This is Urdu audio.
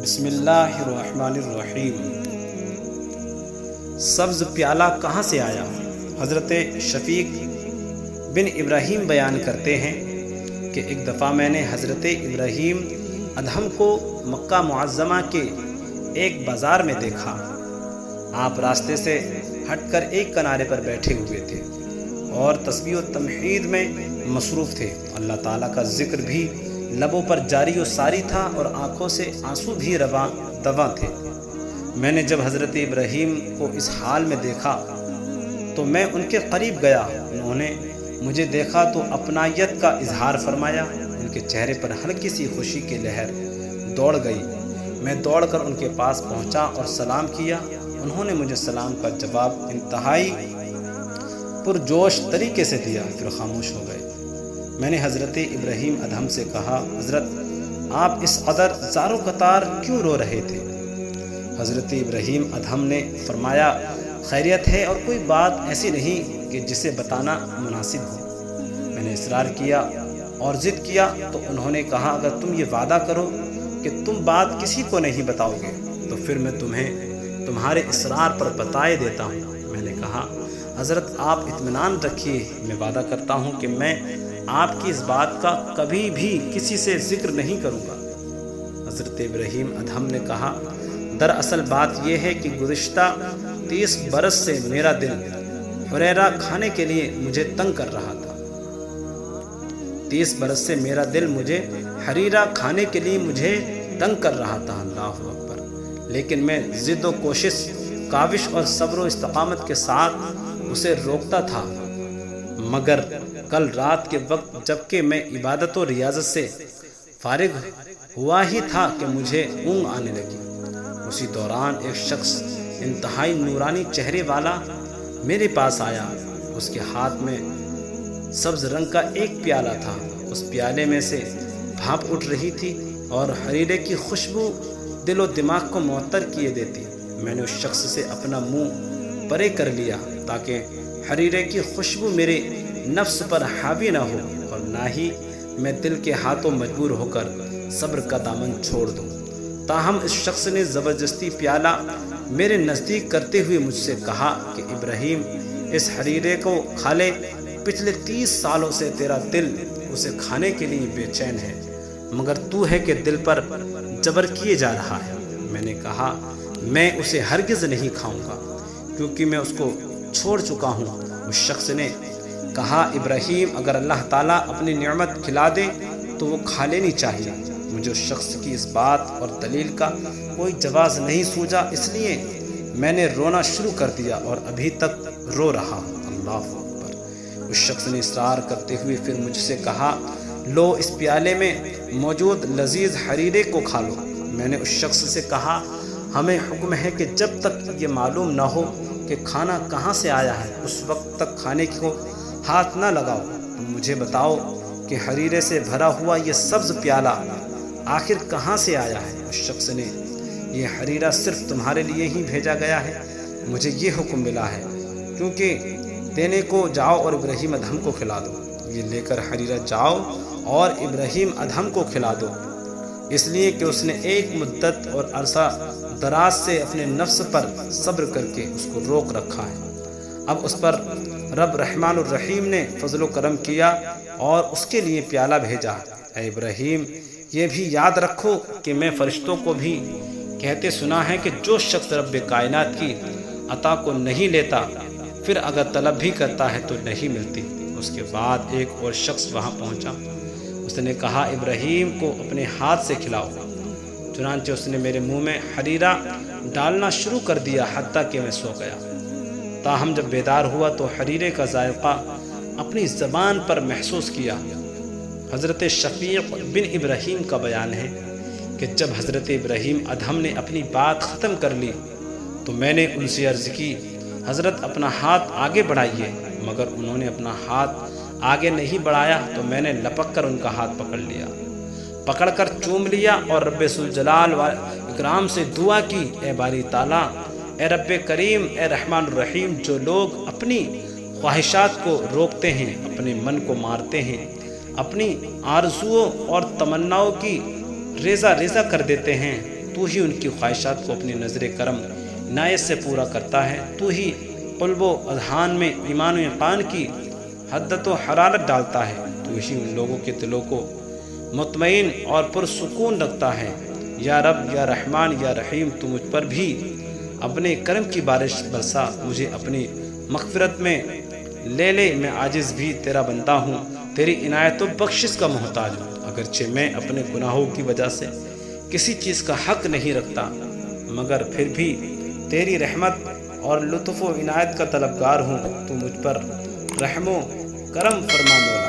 بسم اللہ الرحمن الرحیم۔ سبز پیالہ کہاں سے آیا؟ حضرت شفیق بن ابراہیم بیان کرتے ہیں کہ ایک دفعہ میں نے حضرت ابراہیم ادہم کو مکہ معظمہ کے ایک بازار میں دیکھا۔ آپ راستے سے ہٹ کر ایک کنارے پر بیٹھے ہوئے تھے اور تسبیح و تمحید میں مصروف تھے۔ اللہ تعالیٰ کا ذکر بھی لبوں پر جاری و ساری تھا اور آنکھوں سے آنسو بھی رواں دواں تھے۔ میں نے جب حضرت ابراہیم کو اس حال میں دیکھا تو میں ان کے قریب گیا۔ انہوں نے مجھے دیکھا تو اپنائیت کا اظہار فرمایا۔ ان کے چہرے پر ہلکی سی خوشی کی لہر دوڑ گئی۔ میں دوڑ کر ان کے پاس پہنچا اور سلام کیا۔ انہوں نے مجھے سلام کا جواب انتہائی پرجوش طریقے سے دیا، پھر خاموش ہو گئے۔ میں نے حضرت ابراہیم ادہم سے کہا، حضرت آپ اس قدر زار و قطار کیوں رو رہے تھے؟ حضرت ابراہیم ادہم نے فرمایا، خیریت ہے اور کوئی بات ایسی نہیں کہ جسے بتانا مناسب ہو۔ میں نے اصرار کیا اور ضد کیا تو انہوں نے کہا، اگر تم یہ وعدہ کرو کہ تم بات کسی کو نہیں بتاؤ گے تو پھر میں تمہیں تمہارے اصرار پر بتائے دیتا ہوں۔ میں نے کہا، حضرت آپ اطمینان رکھیے، میں وعدہ کرتا ہوں کہ میں آپ کی اس بات کا کبھی بھی کسی سے ذکر نہیں کروں گا۔ حضرت ابراہیم ادہم نے کہا، دراصل بات یہ ہے کہ گزشتہ 30 برس سے میرا دل حریرہ کھانے کے لیے مجھے تنگ کر رہا تھا۔ 30 برس سے میرا دل مجھے حریرہ کھانے کے لیے مجھے تنگ کر رہا تھا۔ اللہ اکبر۔ لیکن میں ضد و کوشش، کاوش اور صبر و استقامت کے ساتھ اسے روکتا تھا، مگر کل رات کے وقت جبکہ میں عبادت و ریاضت سے فارغ ہوا ہی تھا کہ مجھے اونگ آنے لگی۔ اسی دوران ایک شخص انتہائی نورانی چہرے والا میرے پاس آیا۔ اس کے ہاتھ میں سبز رنگ کا ایک پیالہ تھا۔ اس پیالے میں سے بھاپ اٹھ رہی تھی اور حریرے کی خوشبو دل و دماغ کو معطر کیے دیتی۔ میں نے اس شخص سے اپنا منہ پرے کر لیا تاکہ حریرے کی خوشبو میرے نفس پر حاوی نہ ہو اور نہ ہی میں دل کے ہاتھوں مجبور ہو کر صبر کا دامن چھوڑ دوں۔ تاہم اس شخص نے زبردستی پیالہ میرے نزدیک کرتے ہوئے مجھ سے کہا کہ ابراہیم، اس حریرے کو کھا لے، پچھلے 30 سالوں سے تیرا دل اسے کھانے کے لیے بے چین ہے، مگر تو ہے کہ دل پر جبر کیے جا رہا ہے۔ میں نے کہا، میں اسے ہرگز نہیں کھاؤں گا کیونکہ میں اس کو چھوڑ چکا ہوں۔ اس شخص نے کہا، ابراہیم، اگر اللہ تعالیٰ اپنی نعمت کھلا دے تو وہ کھا لینی چاہیے۔ مجھے اس شخص کی اس بات اور دلیل کا کوئی جواز نہیں سوجا، اس لیے میں نے رونا شروع کر دیا اور ابھی تک رو رہا ہوں۔ اللہ اکبر۔ اس شخص نے اصرار کرتے ہوئے پھر مجھ سے کہا، لو اس پیالے میں موجود لذیذ حریرے کو کھا لو۔ میں نے اس شخص سے کہا، ہمیں حکم ہے کہ جب تک یہ معلوم نہ ہو کہ کھانا کہاں سے آیا ہے اس وقت تک کھانے کو ہاتھ نہ لگاؤ۔ تم مجھے بتاؤ کہ حریرے سے بھرا ہوا یہ سبز پیالہ آخر کہاں سے آیا ہے؟ اس شخص نے، یہ حریرہ صرف تمہارے لیے ہی بھیجا گیا ہے، مجھے یہ حکم ملا ہے کیونکہ دینے کو جاؤ اور ابراہیم ادہم کو کھلا دو۔ یہ لے کر حریرہ جاؤ اور ابراہیم ادہم کو کھلا دو، اس لیے کہ اس نے ایک مدت اور عرصہ دراز سے اپنے نفس پر صبر کر کے اس کو روک رکھا ہے۔ اب اس پر رب رحمان الرحیم نے فضل و کرم کیا اور اس کے لیے پیالہ بھیجا۔ اے ابراہیم، یہ بھی یاد رکھو کہ میں فرشتوں کو بھی کہتے سنا ہے کہ جو شخص رب کائنات کی عطا کو نہیں لیتا پھر اگر طلب بھی کرتا ہے تو نہیں ملتی۔ اس کے بعد ایک اور شخص وہاں پہنچا۔ اس نے کہا، ابراہیم کو اپنے ہاتھ سے کھلاؤ۔ چنانچہ اس نے میرے منہ میں حریرہ ڈالنا شروع کر دیا حتیٰ کہ میں سو گیا۔ تاہم جب بیدار ہوا تو حریرے کا ذائقہ اپنی زبان پر محسوس کیا۔ حضرت شفیق بن ابراہیم کا بیان ہے کہ جب حضرت ابراہیم ادہم نے اپنی بات ختم کر لی تو میں نے ان سے عرض کی، حضرت اپنا ہاتھ آگے بڑھائیے، مگر انہوں نے اپنا ہاتھ آگے نہیں بڑھایا تو میں نے لپک کر ان کا ہاتھ پکڑ کر چوم لیا اور رب ذوالجلال و اکرام سے دعا کی، اے باری تعالیٰ، اے رب کریم، اے رحمان الرحیم، جو لوگ اپنی خواہشات کو روکتے ہیں، اپنے من کو مارتے ہیں، اپنی آرزوؤں اور تمناؤں کی ریزہ ریزہ کر دیتے ہیں، تو ہی ان کی خواہشات کو اپنی نظر کرم عنایت سے پورا کرتا ہے، تو ہی قلب و اذہان میں ایمان و یقین کی حدت و حرارت ڈالتا ہے، تو ہی ان لوگوں کے دلوں کو مطمئن اور پرسکون رکھتا ہے۔ یا رب، یا رحمان، یا رحیم، تو مجھ پر بھی اپنے کرم کی بارش برسا، مجھے اپنی مغفرت میں لے لے، میں عاجز بھی تیرا بندہ ہوں، تیری عنایت و بخشش کا محتاج ہوں۔ اگرچہ میں اپنے گناہوں کی وجہ سے کسی چیز کا حق نہیں رکھتا، مگر پھر بھی تیری رحمت اور لطف و عنایت کا طلبگار ہوں، تو مجھ پر رحم و کرم فرما مولا۔